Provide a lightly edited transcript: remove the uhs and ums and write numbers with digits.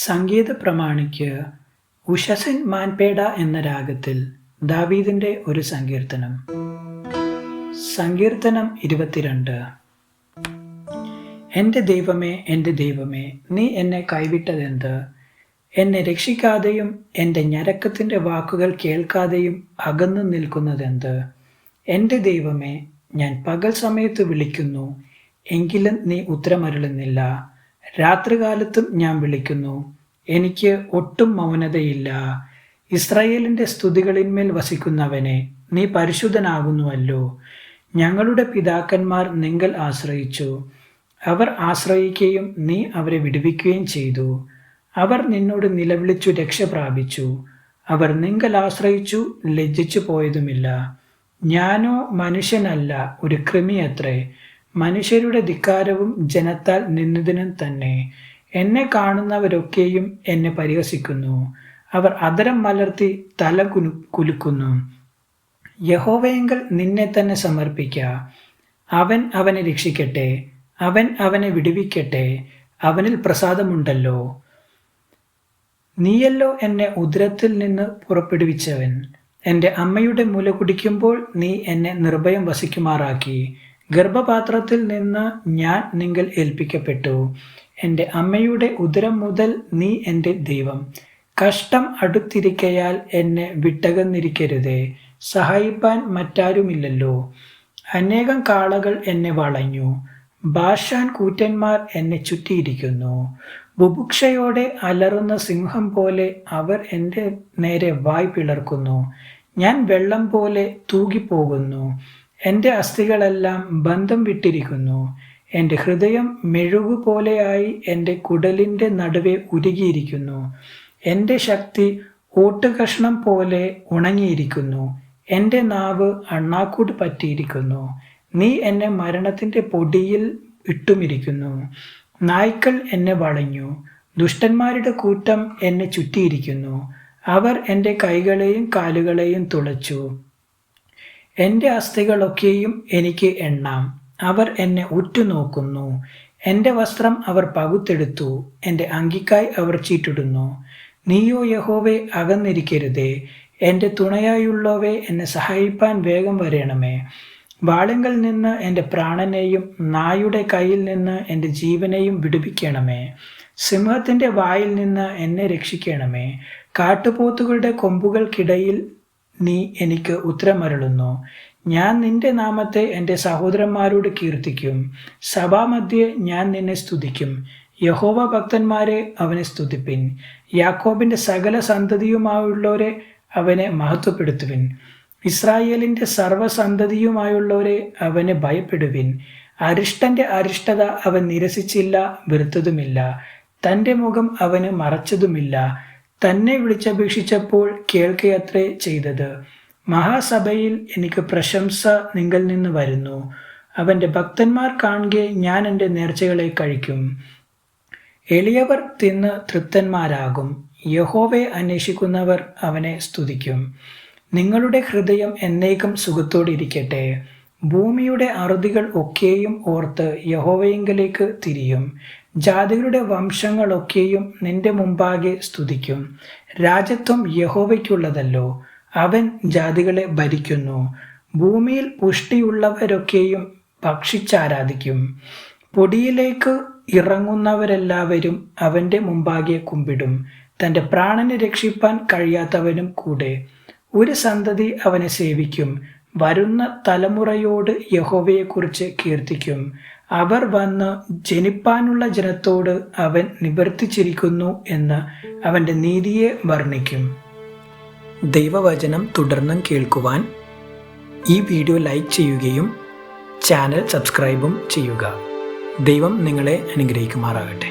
സംഗീത പ്രമാണിക്ക് ഉഷസിൻ മാൻപേട എന്ന രാഗത്തിൽ ദാവീദിന്റെ ഒരു സങ്കീർത്തനം. സങ്കീർത്തനം 22. എൻ്റെ ദൈവമേ, നീ എന്നെ കൈവിട്ടതെന്ത്? എന്നെ രക്ഷിക്കാതെയും എൻ്റെ ഞരക്കത്തിൻ്റെ വാക്കുകൾ കേൾക്കാതെയും അകന്നു നിൽക്കുന്നതെന്ത്? എൻ്റെ ദൈവമേ, ഞാൻ പകൽ സമയത്ത് വിളിക്കുന്നു, എങ്കിലും നീ ഉത്തരമരുളുന്നില്ല. രാത്രികാലത്തും ഞാൻ വിളിക്കുന്നു, എനിക്ക് ഒട്ടും മൗനതയില്ല. ഇസ്രായേലിൻ്റെ സ്തുതികളിന്മേൽ വസിക്കുന്നവനെ, നീ പരിശുദ്ധനാകുന്നുവല്ലോ. ഞങ്ങളുടെ പിതാക്കന്മാർ നിങ്കൽ ആശ്രയിച്ചു, അവർ ആശ്രയിക്കുകയും നീ അവരെ വിടുവിക്കുകയും ചെയ്തു. അവർ നിന്നോട് നിലവിളിച്ചു രക്ഷ പ്രാപിച്ചു. അവർ നിങ്കൽ ആശ്രയിച്ചു, ലജ്ജിച്ചു പോയതുമില്ല. ഞാനോ മനുഷ്യനല്ല, ഒരു കൃമിയത്രേ, മനുഷ്യരുടെ ധിക്കാരവും ജനത്താൽ നിന്ദിതനും തന്നെ. എന്നെ കാണുന്നവരൊക്കെയും എന്നെ പരിഹസിക്കുന്നു, അവർ അധരം മലർത്തി തല കുലുക്കുന്നു. യഹോവയെങ്കൽ നിന്നെ തന്നെ സമർപ്പിക്ക, അവൻ അവനെ രക്ഷിക്കട്ടെ, അവൻ അവനെ വിടുവിക്കട്ടെ, അവനിൽ പ്രസാദമുണ്ടല്ലോ. നീയല്ലോ എന്നെ ഉദരത്തിൽ നിന്ന് പുറപ്പെടുവിച്ചവൻ. എൻ്റെ അമ്മയുടെ മുല കുടിക്കുമ്പോൾ നീ എന്നെ നിർഭയം വസിക്കുമാറാക്കി. ഗർഭപാത്രത്തിൽ നിന്ന് ഞാൻ നിങ്കൽ ഏൽപ്പിക്കപ്പെട്ടു. എൻ്റെ അമ്മയുടെ ഉദരം മുതൽ നീ എൻ്റെ ദൈവം. കഷ്ടം അടുത്തിരിക്കയാൽ എന്നെ വിട്ടകന്നിരിക്കരുതേ. സഹായിപ്പാൻ മറ്റാരുമില്ലല്ലോ. അനേകം കാളകൾ എന്നെ വളഞ്ഞു, ബാഷാൻ കൂറ്റന്മാർ എന്നെ ചുറ്റിയിരിക്കുന്നു. ബുഭുക്ഷയോടെ അലറുന്ന സിംഹം പോലെ അവർ എൻ്റെ നേരെ വായ് പിളർക്കുന്നു. ഞാൻ വെള്ളം പോലെ തൂകിപ്പോകുന്നു, എൻ്റെ അസ്ഥികളെല്ലാം ബന്ധം വിട്ടിരിക്കുന്നു. എൻ്റെ ഹൃദയം മെഴുകുപോലെയായി എൻ്റെ കുടലിൻ്റെ നടുവെ ഉരുകിയിരിക്കുന്നു. എൻ്റെ ശക്തി ഓട്ടുകഷ്ണം പോലെ ഉണങ്ങിയിരിക്കുന്നു. എൻ്റെ നാവ് അണ്ണാക്കൂട് പറ്റിയിരിക്കുന്നു. നീ എന്നെ മരണത്തിൻ്റെ പൊടിയിൽ ഇട്ടുമിരിക്കുന്നു. നായ്ക്കൾ എന്നെ വളഞ്ഞു, ദുഷ്ടന്മാരുടെ കൂട്ടം എന്നെ ചുറ്റിയിരിക്കുന്നു. അവർ എൻ്റെ കൈകളെയും കാലുകളെയും തുളച്ചു. എൻ്റെ അസ്ഥികളൊക്കെയും എനിക്ക് എണ്ണാം. അവർ എന്നെ ഉറ്റുനോക്കുന്നു. എൻ്റെ വസ്ത്രം അവർ പകുത്തെടുത്തു, എൻ്റെ അങ്കിക്കായി അവർ ചീട്ടിടുന്നു. നീയോ യഹോവേ അകന്നിരിക്കരുതേ. എൻ്റെ തുണയായുള്ളവേ, എന്നെ സഹായിപ്പാൻ വേഗം വരേണമേ. വാളിങ്കൽ നിന്ന് എൻ്റെ പ്രാണനെയും നായുടെ കയ്യിൽ നിന്ന് എൻ്റെ ജീവനെയും വിടുവിക്കണമേ. സിംഹത്തിൻ്റെ വായിൽ നിന്ന് എന്നെ രക്ഷിക്കണമേ. കാട്ടുപോത്തുകളുടെ കൊമ്പുകൾക്കിടയിൽ നീ എനിക്ക് ഉത്തരമരുളുന്നു. ഞാൻ നിന്റെ നാമത്തെ എൻ്റെ സഹോദരന്മാരോട് കീർത്തിക്കും. സഭാമധ്യേ ഞാൻ നിന്നെ സ്തുതിക്കും. യഹോവ ഭക്തന്മാരെ അവനെ സ്തുതിപ്പിൻ. യാക്കോബിൻ്റെ സകല സന്തതിയുമായുള്ളവരെ അവനെ മഹത്വപ്പെടുത്തുവിൻ. ഇസ്രായേലിൻ്റെ സർവ്വസന്തതിയുമായുള്ളവരെ അവനെ ഭയപ്പെടുവിൻ. അരിഷ്ടന്റെ അരിഷ്ടത അവൻ നിരസിച്ചില്ല, വെറുത്തതുമില്ല. തൻ്റെ മുഖം അവന് മറച്ചതുമില്ല. തന്നെ വിളിച്ചപേക്ഷിച്ചപ്പോൾ കേൾക്കയത്രേ ചെയ്തത്. മഹാസഭയിൽ എനിക്ക് പ്രശംസ നിങ്കൽ നിന്ന് വരുന്നു. അവൻ്റെ ഭക്തന്മാർ കാണുകെ ഞാൻ എൻ്റെ നേർച്ചകളെ കഴിക്കും. എളിയവർ തിന്ന് തൃപ്തന്മാരാകും. യഹോവയെ അന്വേഷിക്കുന്നവർ അവനെ സ്തുതിക്കും. നിങ്ങളുടെ ഹൃദയം എന്നേക്കും സുഖത്തോടിരിക്കട്ടെ. ഭൂമിയുടെ അറുതികൾ ഒക്കെയും ഓർത്ത് യഹോവയിങ്കലേക്ക് തിരിയും. ജാതികളുടെ വംശങ്ങളൊക്കെയും നിന്റെ മുമ്പാകെ സ്തുതിക്കും. രാജത്വം യഹോവയ്ക്കുള്ളതല്ലോ, അവൻ ജാതികളെ ഭരിക്കുന്നു. ഭൂമിയിൽ പുഷ്ടിയുള്ളവരൊക്കെയും ഭക്ഷിച്ചാരാധിക്കും. പൊടിയിലേക്ക് ഇറങ്ങുന്നവരെല്ലാവരും അവൻ്റെ മുമ്പാകെ കുമ്പിടും. തൻ്റെ പ്രാണനെ രക്ഷിപ്പാൻ കഴിയാത്തവനും കൂടെ. ഒരു സന്തതി അവനെ സേവിക്കും. വരുന്ന തലമുറയോട് യഹോവയെക്കുറിച്ച് കീർത്തിക്കും. അവർ വന്ന് ജനിപ്പാനുള്ള ജനത്തോട് അവൻ നിവർത്തിച്ചിരിക്കുന്നു എന്ന് അവൻ്റെ നീതിയെ വർണ്ണിക്കും. ദൈവവചനം തുടർന്നും കേൾക്കുവാൻ ഈ വീഡിയോ ലൈക്ക് ചെയ്യുകയും ചാനൽ സബ്സ്ക്രൈബും ചെയ്യുക. ദൈവം നിങ്ങളെ അനുഗ്രഹിക്കുമാറാകട്ടെ.